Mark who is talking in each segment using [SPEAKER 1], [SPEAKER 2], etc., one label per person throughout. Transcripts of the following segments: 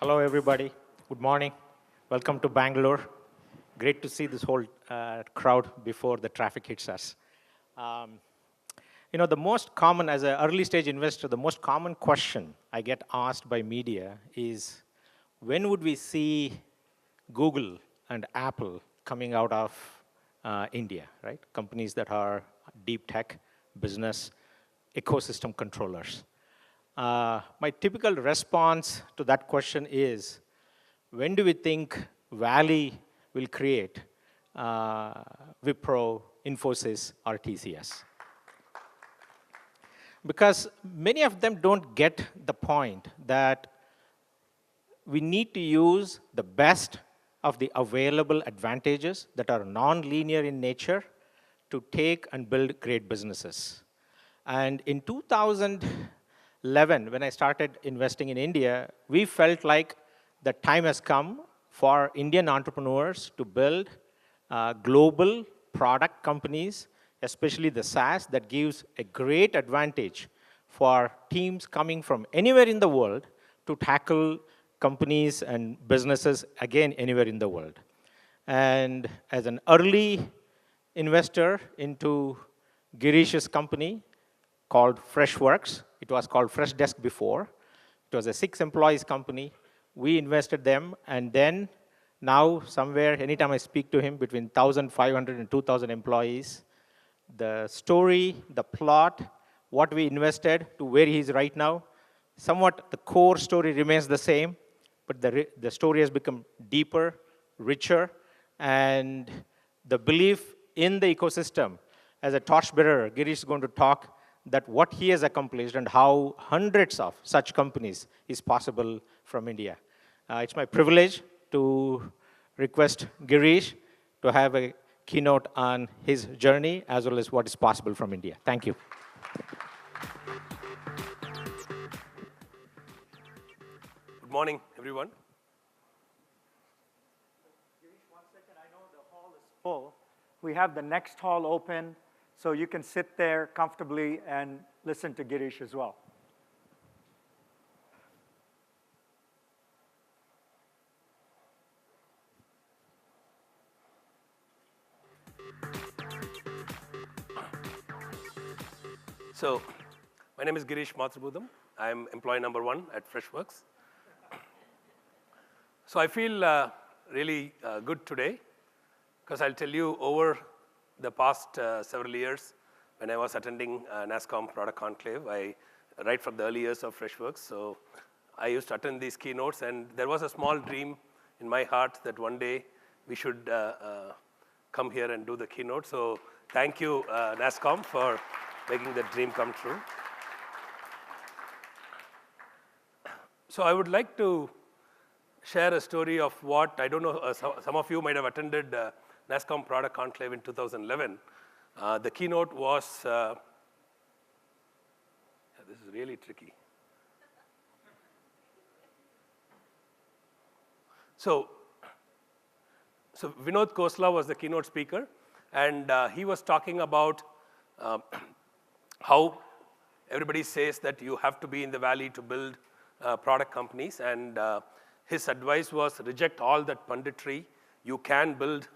[SPEAKER 1] Hello, everybody. Good morning. Welcome to Bangalore. Great to see this whole crowd before the traffic hits us. The most common, as an early stage investor, the most common question I get asked by media is, when would we see Google and Apple coming out of India, right? Companies that are deep tech, business, ecosystem controllers. My typical response to that question is, when do we think Valley will create Wipro, Infosys, or TCS? Because many of them don't get the point that we need to use the best of the available advantages that are non-linear in nature to take and build great businesses. And in 2011, when I started investing in India, we felt like the time has come for Indian entrepreneurs to build global product companies, especially the SaaS, that gives a great advantage for teams coming from anywhere in the world to tackle companies and businesses, again, anywhere in the world. And as an early investor into Girish's company called Freshworks, it was called Freshdesk before. It was a 6 employees company. We invested them, and then now somewhere, anytime I speak to him, between 1,500 and 2,000 employees, the story, the plot, what we invested to where he is right now, somewhat the core story remains the same, but the story has become deeper, richer, and the belief in the ecosystem. As a torchbearer, Girish is going to talk that what he has accomplished and how hundreds of such companies is possible from India. It's my privilege to request Girish to have a keynote on his journey as well as what is possible from India. Thank you.
[SPEAKER 2] Good morning, everyone.
[SPEAKER 3] Girish, one second. I know the hall is full. We have the next hall open, so you can sit there comfortably and listen to Girish as well.
[SPEAKER 2] So, my name is Girish Mathrubootham. I'm employee number 1 at Freshworks. So I feel really good today, because I'll tell you, over the past several years, when I was attending NASSCOM Product Conclave, right from the early years of Freshworks, so I used to attend these keynotes, and there was a small dream in my heart that one day we should come here and do the keynote. So thank you, NASSCOM, for making that dream come true. So I would like to share a story of what, I don't know, some of you might have attended NASSCOM Product Conclave in 2011. The keynote was, this is really tricky. So Vinod Khosla was the keynote speaker, and he was talking about how everybody says that you have to be in the valley to build product companies, and his advice was, reject all that punditry. You can build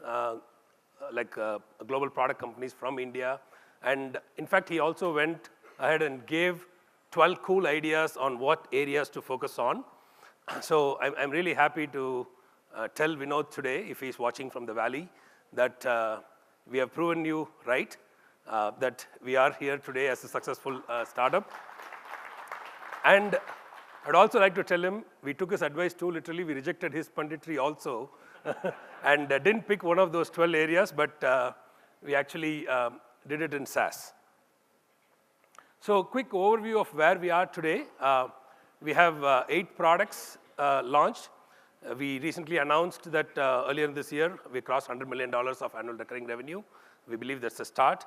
[SPEAKER 2] global product companies from India. And in fact, he also went ahead and gave 12 cool ideas on what areas to focus on. So I'm really happy to tell Vinod today, if he's watching from the valley, that we have proven you right, that we are here today as a successful startup. And I'd also like to tell him, we took his advice too literally. We rejected his punditry also and didn't pick one of those 12 areas, but we actually did it in SaaS. So quick overview of where we are today. We have 8 products launched. We recently announced that earlier this year, we crossed $100 million of annual recurring revenue. We believe that's a start.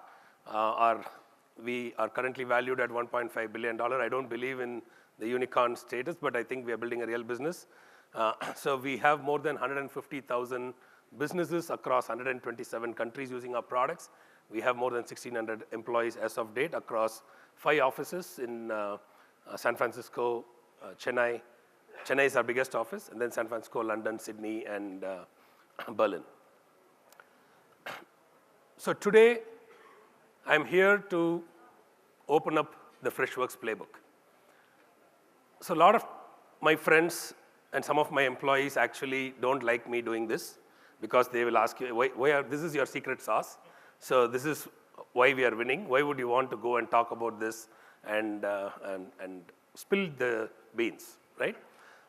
[SPEAKER 2] We are currently valued at $1.5 billion. I don't believe in the unicorn status, but I think we are building a real business. So we have more than 150,000 businesses across 127 countries using our products. We have more than 1,600 employees as of date across 5 offices in San Francisco, Chennai, Chennai is our biggest office, and then San Francisco, London, Sydney, and Berlin. So today, I'm here to open up the Freshworks playbook. So a lot of my friends and some of my employees actually don't like me doing this because they will ask you, this is your secret sauce. So this is why we are winning. Why would you want to go and talk about this and spill the beans, right?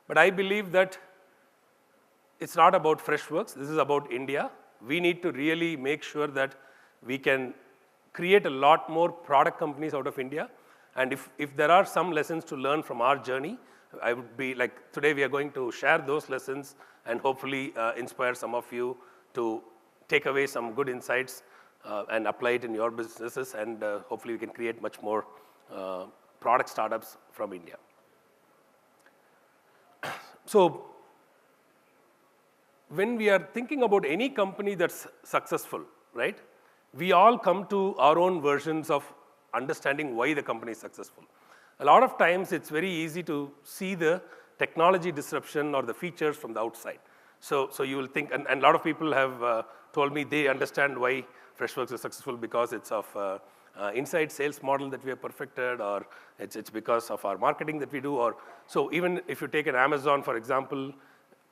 [SPEAKER 2] But I believe that it's not about Freshworks. This is about India. We need to really make sure that we can create a lot more product companies out of India. And if there are some lessons to learn from our journey, I would be like, today we are going to share those lessons and hopefully inspire some of you to take away some good insights and apply it in your businesses, and hopefully we can create much more product startups from India. So when we are thinking about any company that's successful, right, we all come to our own versions of understanding why the company is successful. A lot of times it's very easy to see the technology disruption or the features from the outside. So you will think, and a lot of people have told me they understand why Freshworks is successful because it's of inside sales model that we have perfected, or it's because of our marketing that we do, or so even if you take an Amazon, for example,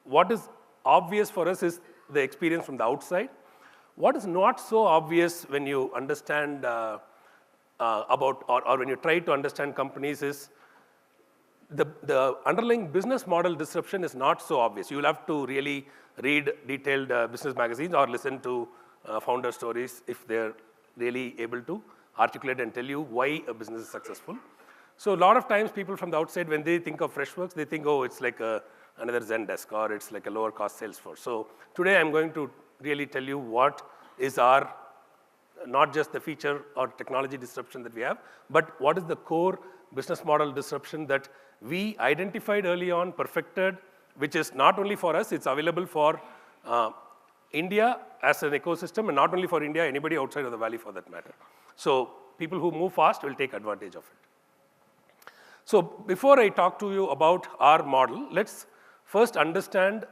[SPEAKER 2] what is obvious for us is the experience from the outside. What is not so obvious when you understand about, or when you try to understand companies is the underlying business model disruption is not so obvious. You'll have to really read detailed business magazines or listen to founder stories if they're really able to articulate and tell you why a business is successful. So a lot of times people from the outside, when they think of Freshworks, they think, oh, it's like another Zendesk, or it's like a lower cost Salesforce. So today I'm going to really tell you what is our, not just the feature or technology disruption that we have, but what is the core business model disruption that we identified early on, perfected, which is not only for us, it's available for India as an ecosystem, and not only for India, anybody outside of the valley for that matter. So people who move fast will take advantage of it. So before I talk to you about our model, let's first understand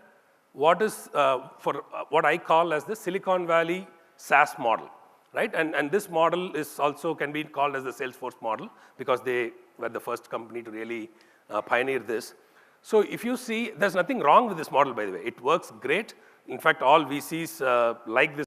[SPEAKER 2] what is what I call as the Silicon Valley SaaS model, right? And this model is also can be called as the Salesforce model because they were the first company to really pioneer this. So if you see, there's nothing wrong with this model, by the way. It works great. In fact, all VCs like this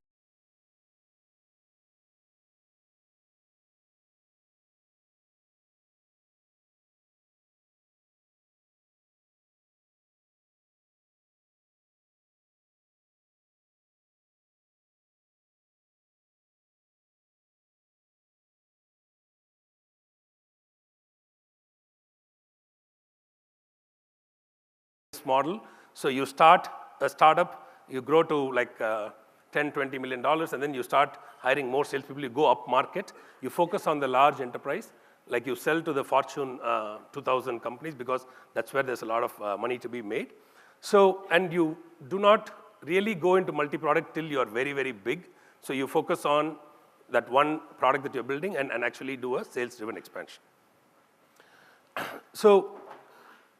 [SPEAKER 2] model. So you start a startup, you grow to like $10, $20 million, and then you start hiring more salespeople. You go up market. You focus on the large enterprise, like you sell to the Fortune 2000 companies because that's where there's a lot of money to be made. So, and you do not really go into multi-product till you're very, very big. So you focus on that one product that you're building and actually do a sales-driven expansion. So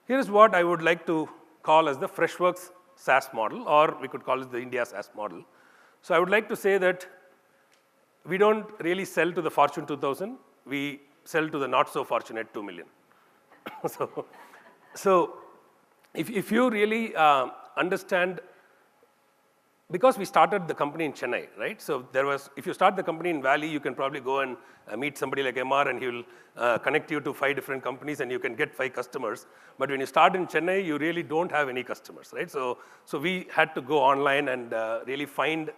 [SPEAKER 2] here's what I would like to call as the Freshworks SaaS model, or we could call it the India SaaS model. So I would like to say that we don't really sell to the Fortune 2000. We sell to the not so fortunate 2 million. so if you really understand, because we started the company in Chennai, right? So there was, if you start the company in Valley, you can probably go and meet somebody like MR and he will connect you to 5 different companies and you can get 5 customers. But when you start in Chennai, you really don't have any customers, right? So we had to go online and really find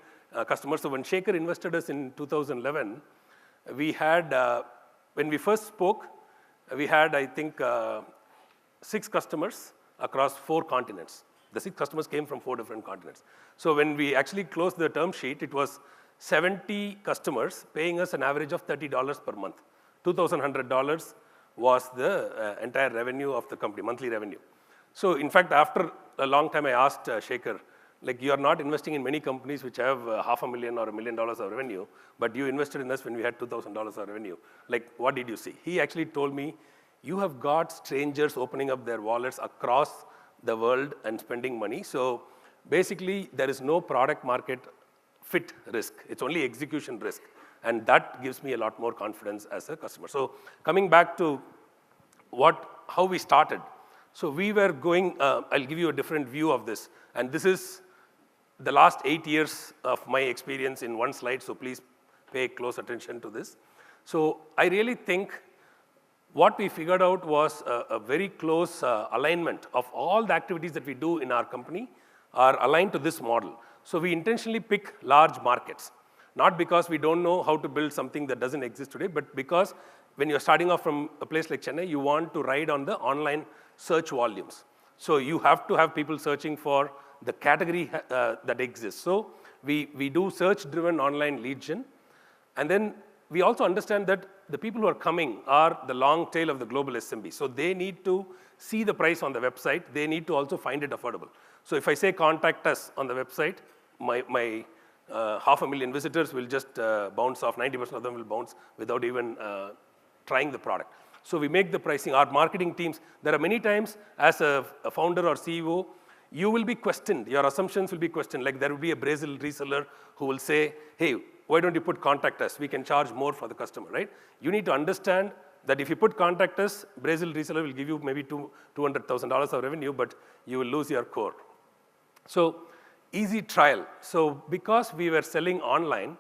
[SPEAKER 2] customers. So when Shekhar invested us in 2011, we had, when we first spoke, we had, I think, 6 customers across 4 continents. The 6 customers came from 4 different continents. So when we actually closed the term sheet, it was 70 customers paying us an average of $30 per month. $2,100 was the entire revenue of the company, monthly revenue. So in fact, after a long time, I asked Shekhar, like, you are not investing in many companies which have $500,000 or $1 million of revenue, but you invested in us when we had $2,000 of revenue. Like, what did you see? He actually told me, you have got strangers opening up their wallets across the world and spending money. So basically, there is no product market fit risk. It's only execution risk. And that gives me a lot more confidence as a customer. So coming back to how we started. So we were going, I'll give you a different view of this. And this is the last 8 years of my experience in one slide, so please pay close attention to this. So I really think what we figured out was a very close alignment of all the activities that we do in our company are aligned to this model. So we intentionally pick large markets, not because we don't know how to build something that doesn't exist today, but because when you're starting off from a place like Chennai, you want to ride on the online search volumes. So you have to have people searching for the category that exists. So we do search-driven online lead gen. And then we also understand that the people who are coming are the long tail of the global SMB. So they need to see the price on the website. They need to also find it affordable. So if I say contact us on the website, my 500,000 visitors will just bounce off. 90% of them will bounce without even trying the product. So we make the pricing. Our marketing teams, there are many times as a founder or CEO, you will be questioned. Your assumptions will be questioned. Like there will be a Brazil reseller who will say, hey, why don't you put contact us? We can charge more for the customer, right? You need to understand that if you put contact us, Brazil reseller will give you maybe $200,000 of revenue, but you will lose your core. So easy trial. So because we were selling online,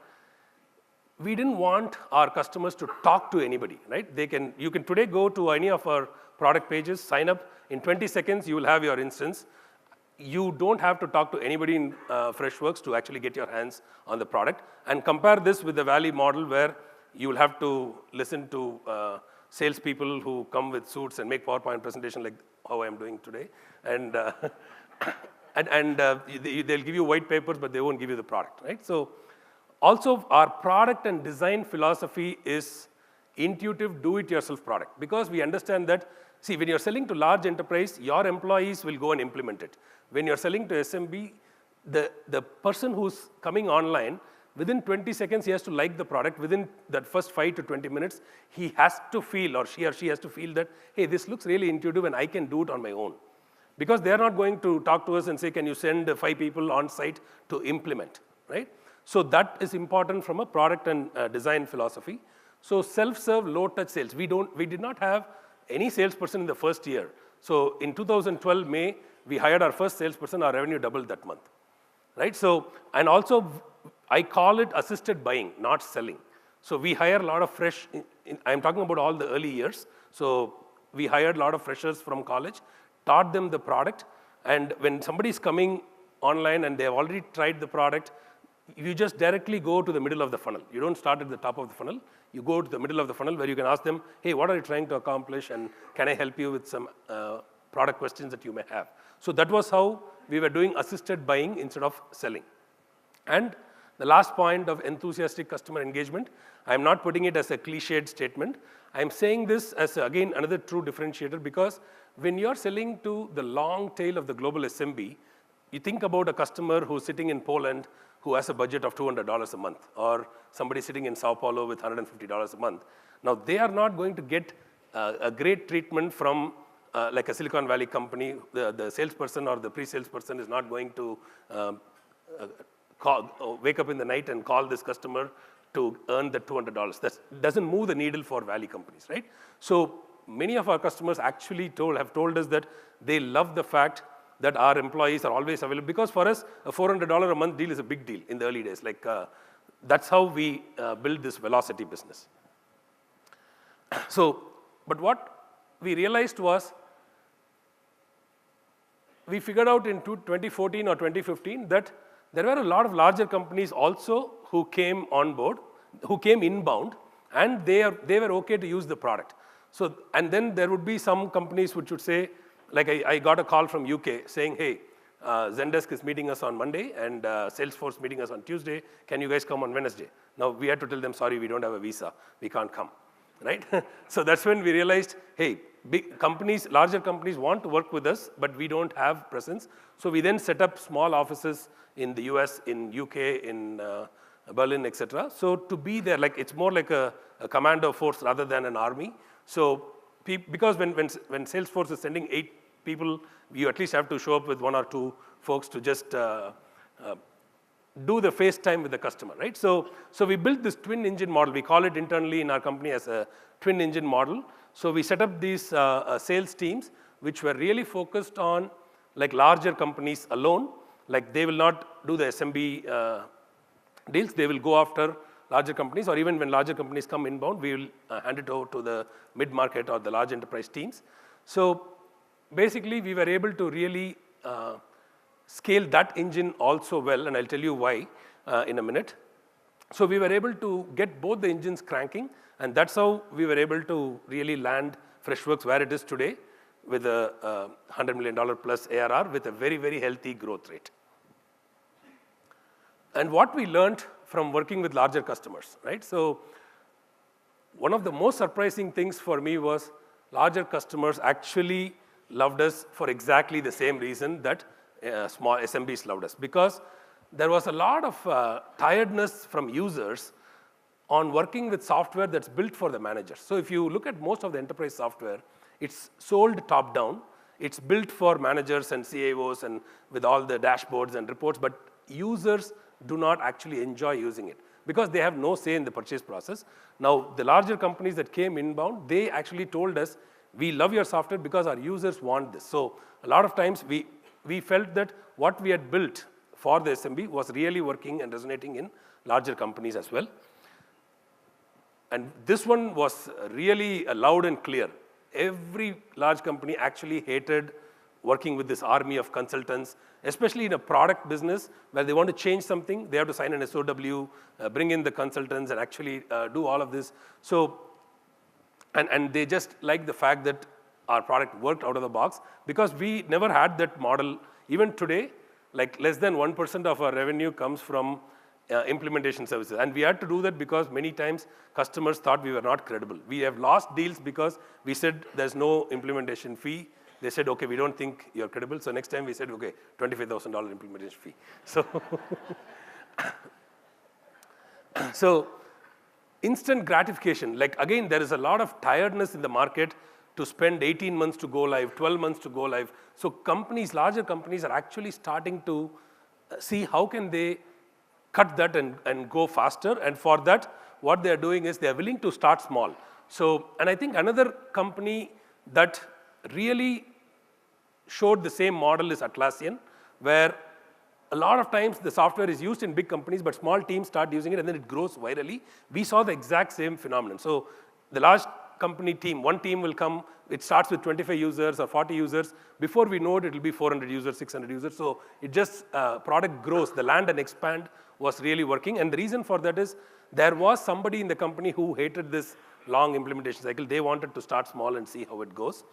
[SPEAKER 2] we didn't want our customers to talk to anybody, right? You can today go to any of our product pages, sign up. In 20 seconds, you will have your instance. You don't have to talk to anybody in Freshworks to actually get your hands on the product. And compare this with the Valley model where you will have to listen to salespeople who come with suits and make PowerPoint presentation like how I'm doing today. And, they'll give you white papers, but they won't give you the product, right? So also our product and design philosophy is intuitive do-it-yourself product because we understand that, see, when you're selling to large enterprise, your employees will go and implement it. When you're selling to SMB, the person who's coming online, within 20 seconds, he has to like the product. Within that first 5 to 20 minutes, he has to feel, or she has to feel that, hey, this looks really intuitive and I can do it on my own. Because they're not going to talk to us and say, can you send 5 people on site to implement, right? So that is important from a product and design philosophy. So self-serve, low-touch sales. We did not have any salesperson in the first year. So in 2012, May, we hired our first salesperson, our revenue doubled that month, right? So, and also, I call it assisted buying, not selling. So we hire a lot of I'm talking about all the early years. So we hired a lot of freshers from college, taught them the product, and when somebody's coming online and they've already tried the product, you just directly go to the middle of the funnel. You don't start at the top of the funnel. You go to the middle of the funnel where you can ask them, hey, what are you trying to accomplish, and can I help you with some product questions that you may have? So that was how we were doing assisted buying instead of selling. And the last point of enthusiastic customer engagement, I'm not putting it as a cliched statement. I'm saying this as, again, another true differentiator because when you're selling to the long tail of the global SMB, you think about a customer who's sitting in Poland who has a budget of $200 a month, or somebody sitting in Sao Paulo with $150 a month. Now, they are not going to get a great treatment from like a Silicon Valley company. The salesperson or the pre-salesperson is not going to wake up in the night and call this customer to earn the $200. That doesn't move the needle for Valley companies, right? So many of our customers actually have told us that they love the fact that our employees are always available. Because for us, a $400 a month deal is a big deal in the early days. Like, that's how we build this velocity business. So, but what we realized was, we figured out in 2014 or 2015 that there were a lot of larger companies also who came on board, who came inbound, and they were okay to use the product. So, and then there would be some companies which would say, like I got a call from UK saying, hey, Zendesk is meeting us on Monday and Salesforce meeting us on Tuesday. Can you guys come on Wednesday? Now, we had to tell them, sorry, we don't have a visa. We can't come, right? So that's when we realized, hey, big companies, larger companies want to work with us, but we don't have presence. So we then set up small offices in the US, in UK, in Berlin, et cetera. So to be there, like it's more like a commando force rather than an army. So because when Salesforce is sending 8 people, you at least have to show up with 1 or 2 folks to just do the FaceTime with the customer, right? So we built this twin engine model. We call it internally in our company as a twin engine model. So we set up these sales teams, which were really focused on like larger companies alone. Like they will not do the SMB deals. They will go after larger companies, or even when larger companies come inbound, we will hand it over to the mid-market or the large enterprise teams. So basically, we were able to really scale that engine also well, and I'll tell you why in a minute. So we were able to get both the engines cranking, and that's how we were able to really land Freshworks where it is today with a $100 million plus ARR with a very, very healthy growth rate. And what we learned from working with larger customers, right? So one of the most surprising things for me was larger customers actually loved us for exactly the same reason that small SMBs loved us, because there was a lot of tiredness from users on working with software that's built for the managers. So if you look at most of the enterprise software, it's sold top down. It's built for managers and CIOs and with all the dashboards and reports, but users do not actually enjoy using it because they have no say in the purchase process. Now, the larger companies that came inbound, they actually told us, we love your software because our users want this. So a lot of times we felt that what we had built for the SMB was really working and resonating in larger companies as well. And this one was really loud and clear. Every large company actually hated working with this army of consultants, especially in a product business where they want to change something, they have to sign an SOW, bring in the consultants and actually do all of this. So, and they just like the fact that our product worked out of the box because we never had that model. Even today, like less than 1% of our revenue comes from implementation services. And we had to do that because many times customers thought we were not credible. We have lost deals because we said there's no implementation fee. They said, okay, we don't think you're credible. So next time we said, okay, $25,000 implementation fee. So, so instant gratification. Like again, there is a lot of tiredness in the market to spend 18 months to go live, 12 months to go live. So companies, larger companies are actually starting to see how can they cut that and go faster. And for that, what they're doing is they're willing to start small. So, and I think another company that really showed the same model is Atlassian, where a lot of times the software is used in big companies, but small teams start using it and then it grows virally. We saw the exact same phenomenon. So the large company team, one team will come, it starts with 25 users or 40 users. Before we know it, it'll be 400 users, 600 users. So it just, product grows. The land and expand was really working. And the reason for that is there was somebody in the company who hated this long implementation cycle. They wanted to start small and see how it goes.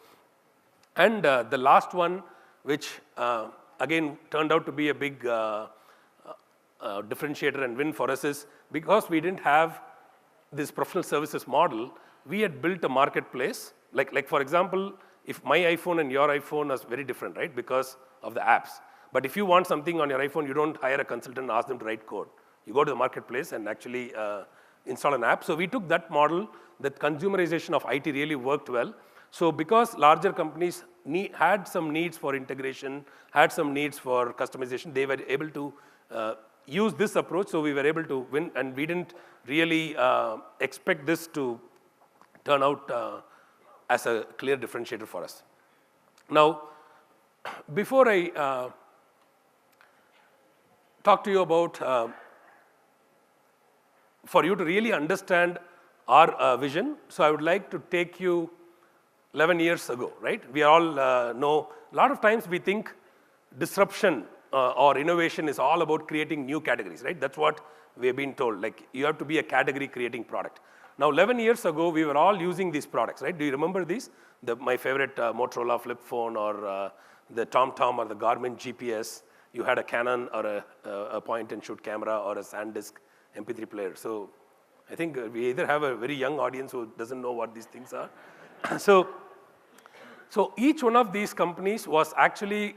[SPEAKER 2] And the last one, which again turned out to be a big differentiator and win for us is because we didn't have this professional services model, we had built a marketplace. Like for example, if my iPhone and your iPhone is very different, right, because of the apps. But if you want something on your iPhone, you don't hire a consultant and ask them to write code. You go to the marketplace and actually install an app. So we took that model, that consumerization of IT really worked well. So because larger companies had some needs for integration, had some needs for customization, they were able to use this approach. So we were able to win, and we didn't really expect this to turn out as a clear differentiator for us. Now, before I talk to you about, for you to really understand our vision, so I would like to take you 11 years ago, right? We all know, a lot of times we think disruption or innovation is all about creating new categories, right? That's what we have been told, like you have to be a category creating product. Now, 11 years ago, we were all using these products, right? Do you remember these? My favorite Motorola flip phone or the TomTom or the Garmin GPS. You had a Canon or a point and shoot camera or a SanDisk MP3 player. So I think we either have a very young audience who doesn't know what these things are. So each one of these companies was actually,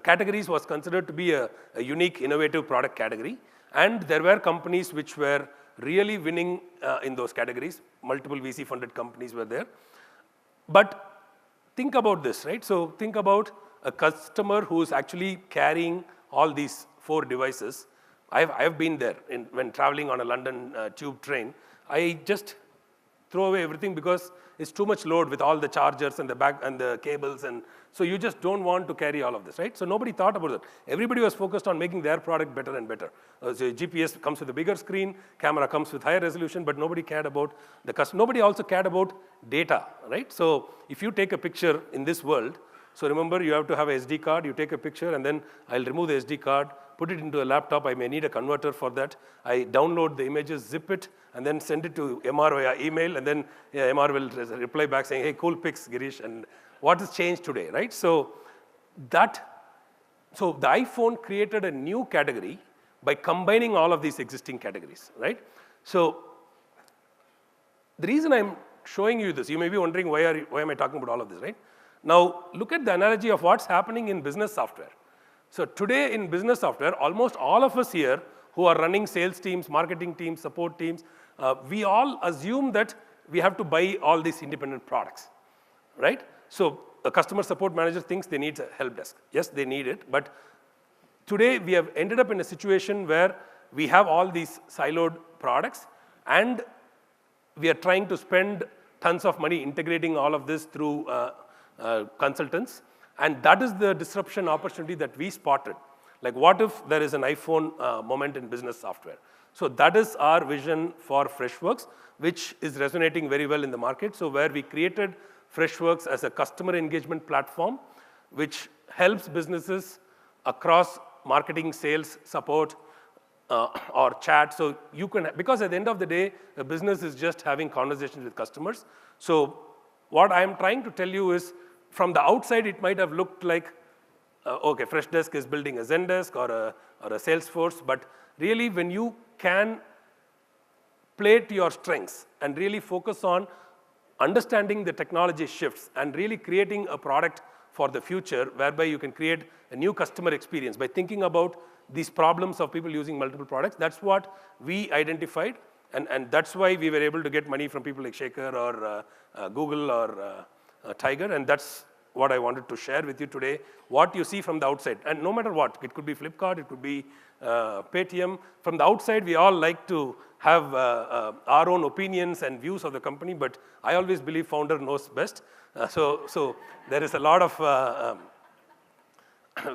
[SPEAKER 2] categories was considered to be a unique, innovative product category. And there were companies which were really winning in those categories. Multiple VC-funded companies were there. But think about this, right? So think about a customer who's actually carrying all these 4 devices. I've been there when traveling on a London tube train. I just throw away everything because it's too much load with all the chargers and the back and the cables, and so you just don't want to carry all of this, right? So nobody thought about it. Everybody was focused on making their product better and better. So GPS comes with a bigger screen, camera comes with higher resolution, but nobody cared about the customer. Nobody also cared about data, right? So if you take a picture in this world, so remember you have to have a SD card, you take a picture, and then I'll remove the SD card, put it into a laptop. I may need a converter for that. I download the images, zip it, and then send it to MR via email, and then MR will reply back saying, hey, cool pics, Girish, and what has changed today, right? So the iPhone created a new category by combining all of these existing categories, right? So the reason I'm showing you this, you may be wondering why am I talking about all of this, right? Now look at the analogy of what's happening in business software. So today in business software, almost all of us here who are running sales teams, marketing teams, support teams, we all assume that we have to buy all these independent products, right? So a customer support manager thinks they need a help desk. Yes, they need it, but today we have ended up in a situation where we have all these siloed products, and we are trying to spend tons of money integrating all of this through consultants. And that is the disruption opportunity that we spotted. Like, what if there is an iPhone moment in business software? So that is our vision for Freshworks, which is resonating very well in the market. So where we created Freshworks as a customer engagement platform, which helps businesses across marketing, sales, support, or chat. So you can, because at the end of the day, a business is just having conversations with customers. So what I'm trying to tell you is, from the outside, it might have looked like, okay, Freshdesk is building a Zendesk or a Salesforce, but really when you can play to your strengths and really focus on understanding the technology shifts and really creating a product for the future whereby you can create a new customer experience by thinking about these problems of people using multiple products, that's what we identified, and that's why we were able to get money from people like Shekhar or Google or Tiger, and that's what I wanted to share with you today, what you see from the outside. And no matter what, it could be Flipkart, it could be Paytm. From the outside, we all like to have our own opinions and views of the company, but I always believe founder knows best. So there is a lot of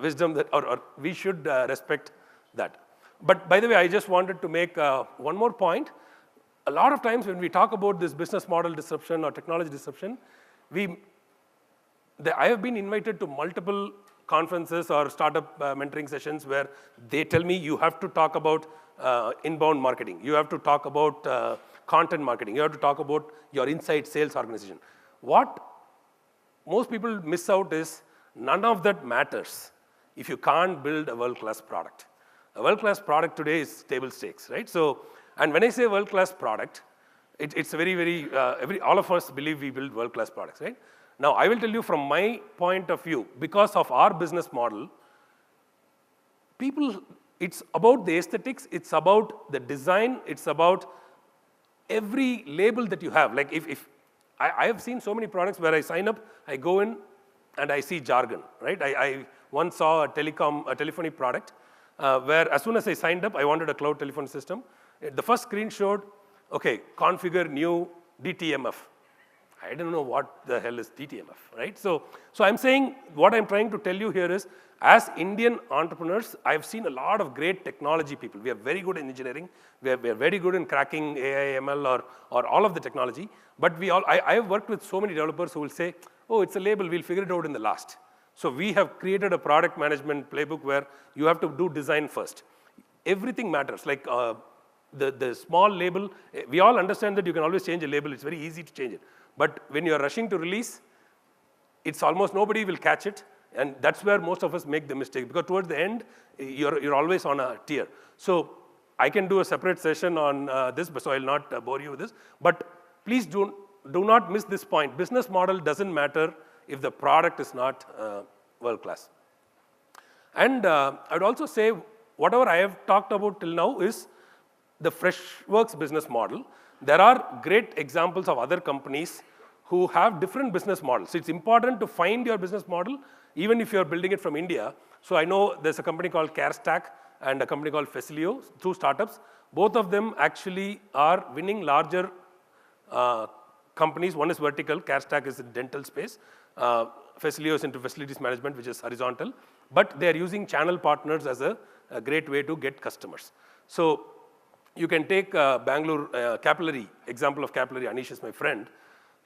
[SPEAKER 2] wisdom that, or we should respect that. But by the way, I just wanted to make one more point. A lot of times when we talk about this business model disruption or technology disruption, I have been invited to multiple conferences or startup mentoring sessions where they tell me you have to talk about inbound marketing, you have to talk about content marketing, you have to talk about your inside sales organization. What most people miss out is none of that matters if you can't build a world-class product. A world-class product today is table stakes, right? So, and when I say world-class product, it's very, all of us believe we build world-class products, right? Now, I will tell you from my point of view, because of our business model, it's about the aesthetics, it's about the design, it's about every label that you have. Like if I have seen so many products where I sign up, I go in and I see jargon, right? I once saw a telephony product where as soon as I signed up, I wanted a cloud telephone system. The first screen showed, okay, configure new DTMF. I don't know what the hell is DTMF, right? So I'm saying, what I'm trying to tell you here is, as Indian entrepreneurs, I've seen a lot of great technology people. We are very good in engineering. We are very good in cracking AI, ML, or all of the technology. But I have worked with so many developers who will say, oh, it's a label, we'll figure it out in the last. So we have created a product management playbook where you have to do design first. Everything matters. Like the small label, we all understand that you can always change a label. It's very easy to change it. But when you're rushing to release, it's almost nobody will catch it. And that's where most of us make the mistake. Because towards the end, you're always on a tier. So I can do a separate session on this, so I'll not bore you with this. But please do not miss this point. Business model doesn't matter if the product is not world class. And I would also say, whatever I have talked about till now is the Freshworks business model. There are great examples of other companies who have different business models. So it's important to find your business model, even if you're building it from India. So I know there's a company called CareStack and a company called Facilio, two startups. Both of them actually are winning larger companies. One is vertical, CareStack is in dental space. Facilio is into facilities management, which is horizontal. But they're using channel partners as a great way to get customers. So you can take Bangalore Capillary, example of Capillary, Anish is my friend.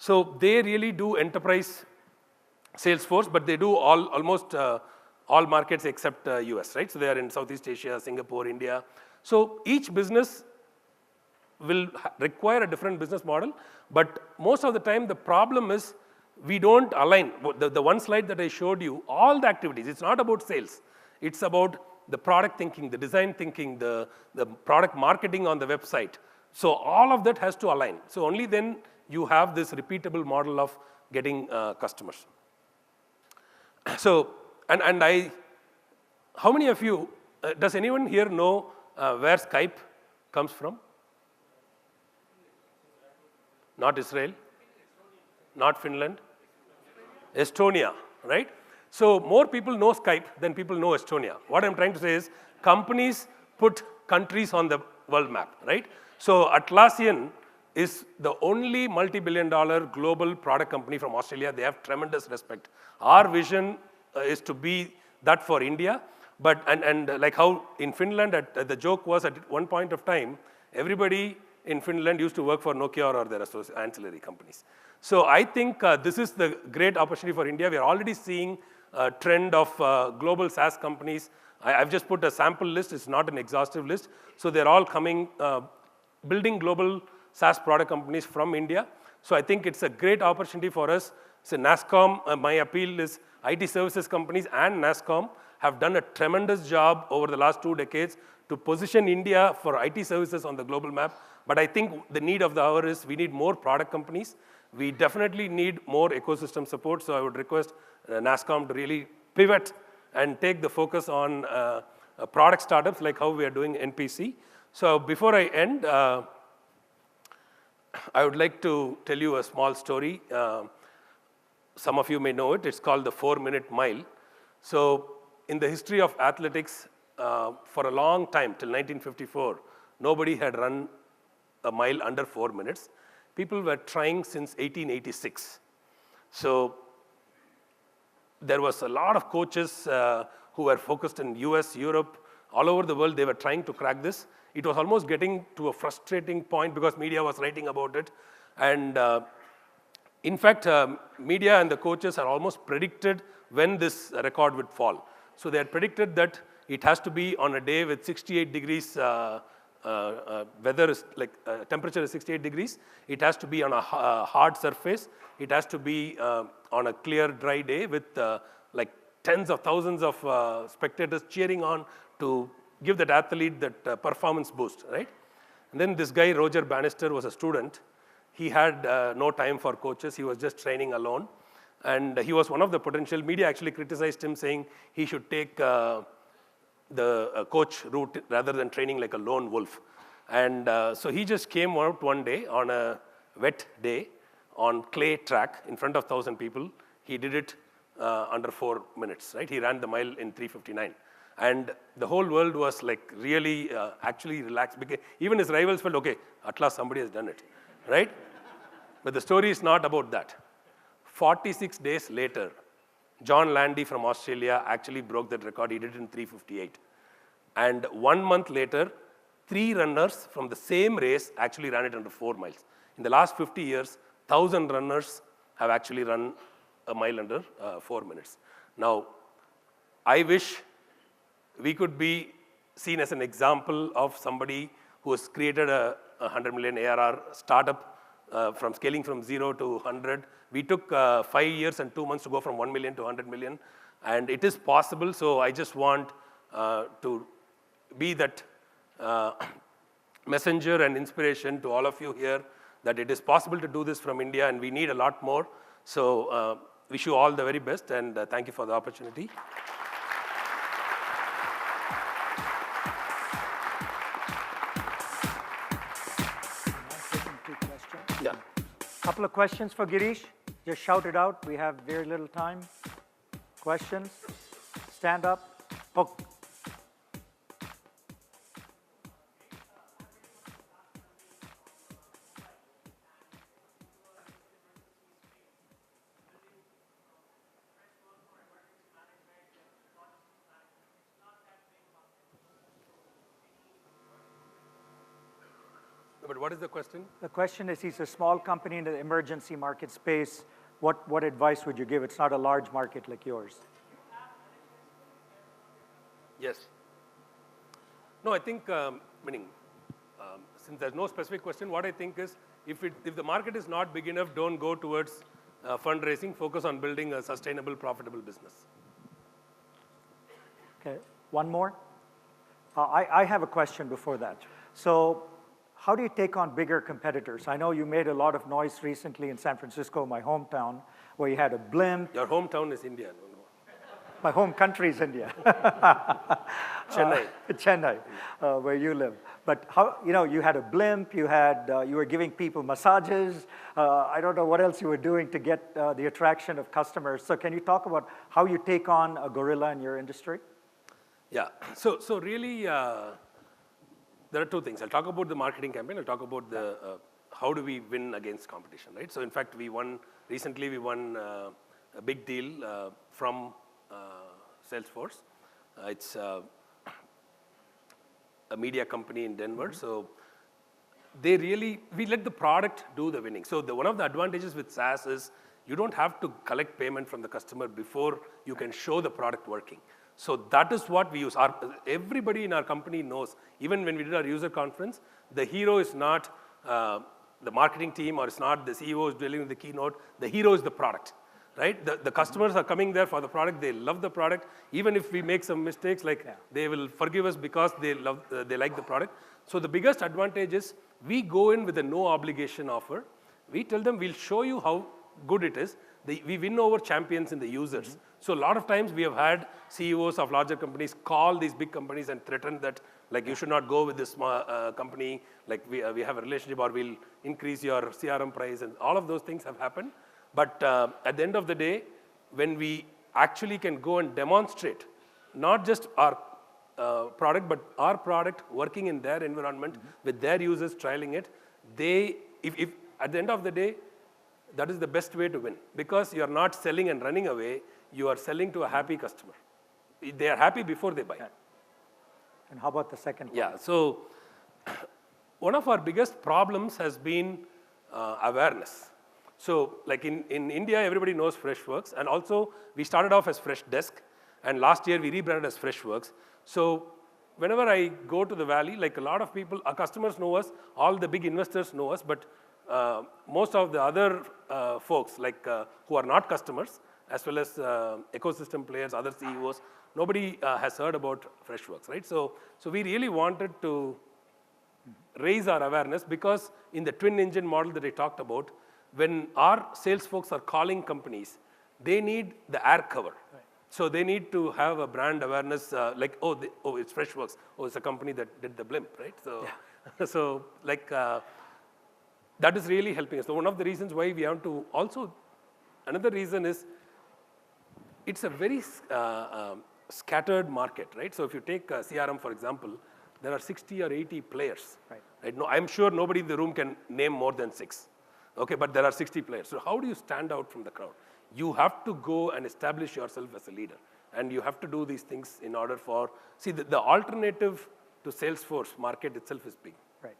[SPEAKER 2] So they really do enterprise Salesforce, but they do almost all markets except US, right? So they are in Southeast Asia, Singapore, India. So each business will require a different business model, but most of the time the problem is we don't align. The one slide that I showed you, all the activities, it's not about sales. It's about the product thinking, the design thinking, the product marketing on the website. So all of that has to align. So only then you have this repeatable model of getting customers. So, how many of you, does anyone here know where Skype comes from? Not Israel, not Finland, Estonia, right? So more people know Skype than people know Estonia. What I'm trying to say is companies put countries on the world map, right? So Atlassian is the only multi-billion-dollar global product company from Australia. They have tremendous respect. Our vision is to be that for India, but and like how in Finland, the joke was at one point of time, everybody in Finland used to work for Nokia or their ancillary companies. So I think this is the great opportunity for India. We are already seeing a trend of global SaaS companies. I've just put a sample list. It's not an exhaustive list. So they're all coming, building global SaaS product companies from India. So I think it's a great opportunity for us. So NASSCOM, my appeal is IT services companies and NASSCOM have done a tremendous job over the last 2 decades to position India for IT services on the global map. But I think the need of the hour is we need more product companies. We definitely need more ecosystem support. So I would request NASSCOM to really pivot and take the focus on product startups like how we are doing NPC. So before I end, I would like to tell you a small story. Some of you may know it. It's called the 4-minute mile. So in the history of athletics, for a long time, till 1954, nobody had run a mile under 4 minutes. People were trying since 1886. So there was a lot of coaches who were focused in US, Europe, all over the world. They were trying to crack this. It was almost getting to a frustrating point because media was writing about it. And in fact, media and the coaches had almost predicted when this record would fall. So they had predicted that it has to be on a day with 68 degrees weather is like temperature is 68 degrees. It has to be on a hard surface. It has to be on a clear, dry day with like tens of thousands of spectators cheering on to give that athlete that performance boost, right? And then this guy, Roger Bannister, was a student. He had no time for coaches. He was just training alone. And he was one of the potential. Media actually criticized him, saying he should take the coach route rather than training like a lone wolf. And so he just came out one day on a wet day on clay track in front of 1,000 people. He did it under 4 minutes, right? He ran the mile in 3:59. And the whole world was like really actually relaxed. Because even his rivals felt, okay, at last somebody has done it, right? But the story is not about that. 46 days later, John Landy from Australia actually broke that record. He did it in 3:58. And 1 month later, 3 runners from the same race actually ran it under 4 miles. In the last 50 years, 1,000 runners have actually run a mile under 4 minutes. Now, I wish we could be seen as an example of somebody who has created a 100 million ARR startup from scaling from 0 to 100. We took 5 years and 2 months to go from 1 million to 100 million. And it is possible, so I just want to be that messenger and inspiration to all of you here that it is possible to do this from India, and we need a lot more. So wish you all the very best, and thank you for the opportunity.
[SPEAKER 3] Yeah. Couple of questions for Girish. Just shout it out. We have very little time. Questions? Stand up. Oh.
[SPEAKER 2] But what is the question?
[SPEAKER 3] The question is, he's a small company in the emergency market space. What advice would you give? It's not a large market like yours.
[SPEAKER 2] Yes. No, I think, since there's no specific question, what I think is, if the market is not big enough, don't go towards fundraising. Focus on building a sustainable, profitable business.
[SPEAKER 3] Okay, one more. I have a question before that. So, how do you take on bigger competitors? I know you made a lot of noise recently in San Francisco, my hometown, where you had a blimp.
[SPEAKER 2] Your hometown is India. No.
[SPEAKER 3] My home country is India.
[SPEAKER 2] Chennai.
[SPEAKER 3] Chennai, where you live. But how, you had a blimp, you were giving people massages. I don't know what else you were doing to get the attraction of customers. So can you talk about how you take on a gorilla in your industry?
[SPEAKER 2] Yeah, so really, there are two things. I'll talk about the marketing campaign. I'll talk about the how do we win against competition, right? So in fact, recently we won a big deal from Salesforce. It's a media company in Denver. So we let the product do the winning. So one of the advantages with SaaS is you don't have to collect payment from the customer before you can show the product working. So that is what we use. Everybody in our company knows, even when we did our user conference, the hero is not the marketing team, or it's not the CEO who's dealing with the keynote. The hero is the product, right? The customers are coming there for the product. They love the product. Even if we make some mistakes, they will forgive us because they like the product. So the biggest advantage is we go in with a no obligation offer. We tell them we'll show you how good it is. We win over champions in the users. So a lot of times we have had CEOs of larger companies call these big companies and threaten that, you should not go with this company, we have a relationship, or we'll increase your CRM price, and all of those things have happened. But at the end of the day, when we actually can go and demonstrate not just our product, but our product working in their environment with their users trialing it, if at the end of the day, that is the best way to win, because you are not selling and running away. You are selling to a happy customer. They are happy before they buy.
[SPEAKER 3] Yeah. And how about the second one?
[SPEAKER 2] Yeah, so one of our biggest problems has been awareness. So in India, everybody knows Freshworks, and also we started off as Freshdesk, and last year we rebranded as Freshworks. So whenever I go to the Valley, a lot of people, our customers know us, all the big investors know us, but most of the other folks, who are not customers, as well as ecosystem players, other CEOs, nobody has heard about Freshworks, right? So we really wanted to raise our awareness, because in the twin engine model that I talked about, when our sales folks are calling companies, they need the air cover. Right. So they need to have a brand awareness, it's Freshworks, it's a company that did the blimp, right? So, yeah. So that is really helping us. So one of the reasons why we have to also, another reason is, it's a very scattered market, right? So if you take CRM, for example, there are 60 or 80 players. Right? No, I'm sure nobody in the room can name more than 6. Okay, but there are 60 players. So how do you stand out from the crowd? You have to go and establish yourself as a leader. And you have to do these things in order for, the alternative to Salesforce market itself is big.
[SPEAKER 3] Right.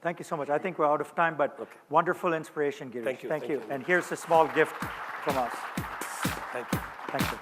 [SPEAKER 3] Thank you so much. I think we're out of time, but wonderful inspiration, Girish.
[SPEAKER 2] Thank you.
[SPEAKER 3] Thank you. And here's a small gift from us.
[SPEAKER 2] Thank you.
[SPEAKER 3] Thank you.